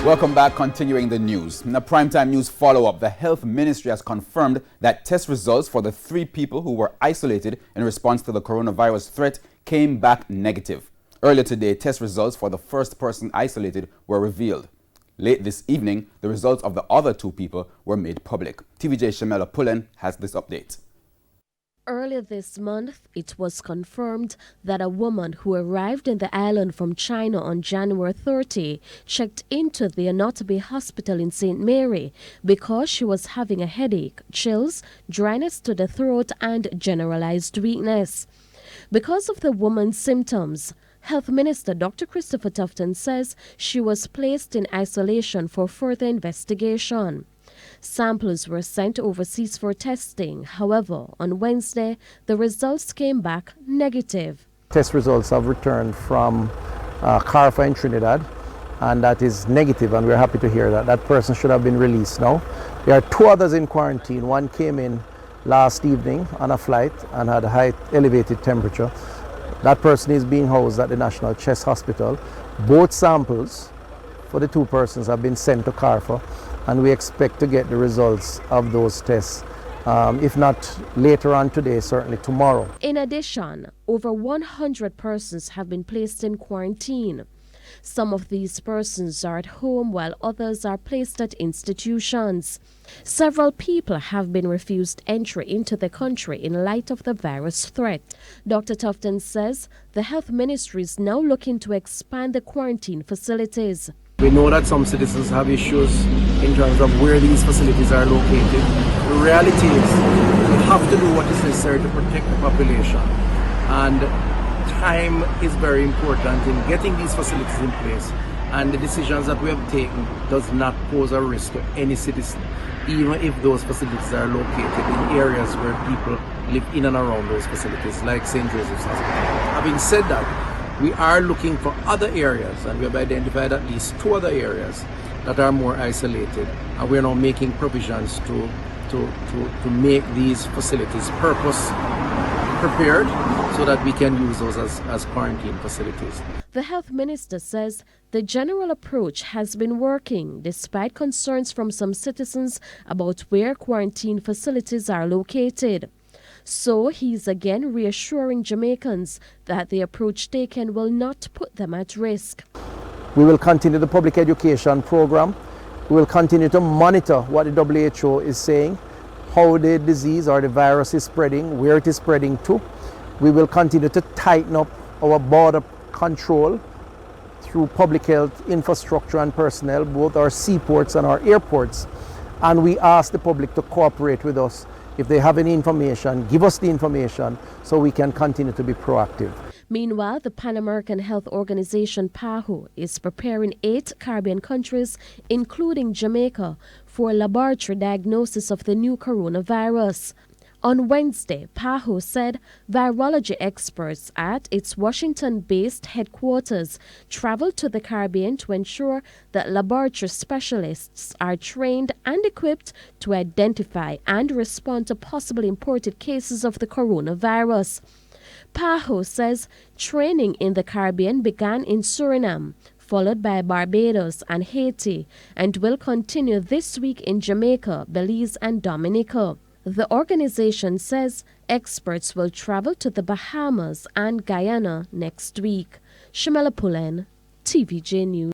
Welcome back. Continuing the news. In a primetime news follow-up, the Health Ministry has confirmed that test results for the 3 people who were isolated in response to the coronavirus threat came back negative. Earlier today, test results for the first person isolated were revealed. Late this evening, the results of the other 2 people were made public. TVJ Shamela Pullen has this update. Earlier this month, it was confirmed that a woman who arrived in the island from China on January 30 checked into the Anotabe Hospital in St. Mary because she was having a headache, chills, dryness to the throat, and generalized weakness. Because of the woman's symptoms, Health Minister Dr. Christopher Tufton says she was placed in isolation for further investigation. Samples were sent overseas for testing. However, on Wednesday, the results came back negative. Test results have returned from Carfa in Trinidad, and that is negative, and we're happy to hear that. That person should have been released now. There are 2 others in quarantine. One came in last evening on a flight and had a high elevated temperature. That person is being housed at the National Chest Hospital. Both samples for the 2 persons have been sent to Carfa, and we expect to get the results of those tests, if not later on today, certainly tomorrow. In addition, over 100 persons have been placed in quarantine. Some of these persons are at home while others are placed at institutions. Several people have been refused entry into the country in light of the virus threat. Dr. Tufton says the Health Ministry is now looking to expand the quarantine facilities. We know that some citizens have issues in terms of where these facilities are located. The reality is we have to do what is necessary to protect the population, and time is very important in getting these facilities in place, and the decisions that we have taken does not pose a risk to any citizen, even if those facilities are located in areas where people live in and around those facilities, like St. Joseph's Hospital. Having said that, we are looking for other areas, and we have identified at least 2 other areas that are more isolated, and we are now making provisions to make these facilities purpose prepared so that we can use those as quarantine facilities. The Health Minister says the general approach has been working despite concerns from some citizens about where quarantine facilities are located. So he's again reassuring Jamaicans that the approach taken will not put them at risk. We will continue the public education program. We will continue to monitor what the WHO is saying, how the disease or the virus is spreading, where it is spreading to. We will continue to tighten up our border control through public health infrastructure and personnel, both our seaports and our airports. And we ask the public to cooperate with us. If they have any information, give us the information so we can continue to be proactive. Meanwhile, the Pan American Health Organization PAHO is preparing 8 Caribbean countries, including Jamaica, for laboratory diagnosis of the new coronavirus. On Wednesday, PAHO said virology experts at its Washington-based headquarters traveled to the Caribbean to ensure that laboratory specialists are trained and equipped to identify and respond to possibly imported cases of the coronavirus. PAHO says training in the Caribbean began in Suriname, followed by Barbados and Haiti, and will continue this week in Jamaica, Belize, and Dominica. The organization says experts will travel to the Bahamas and Guyana next week. Shamela Pullen, TVJ News.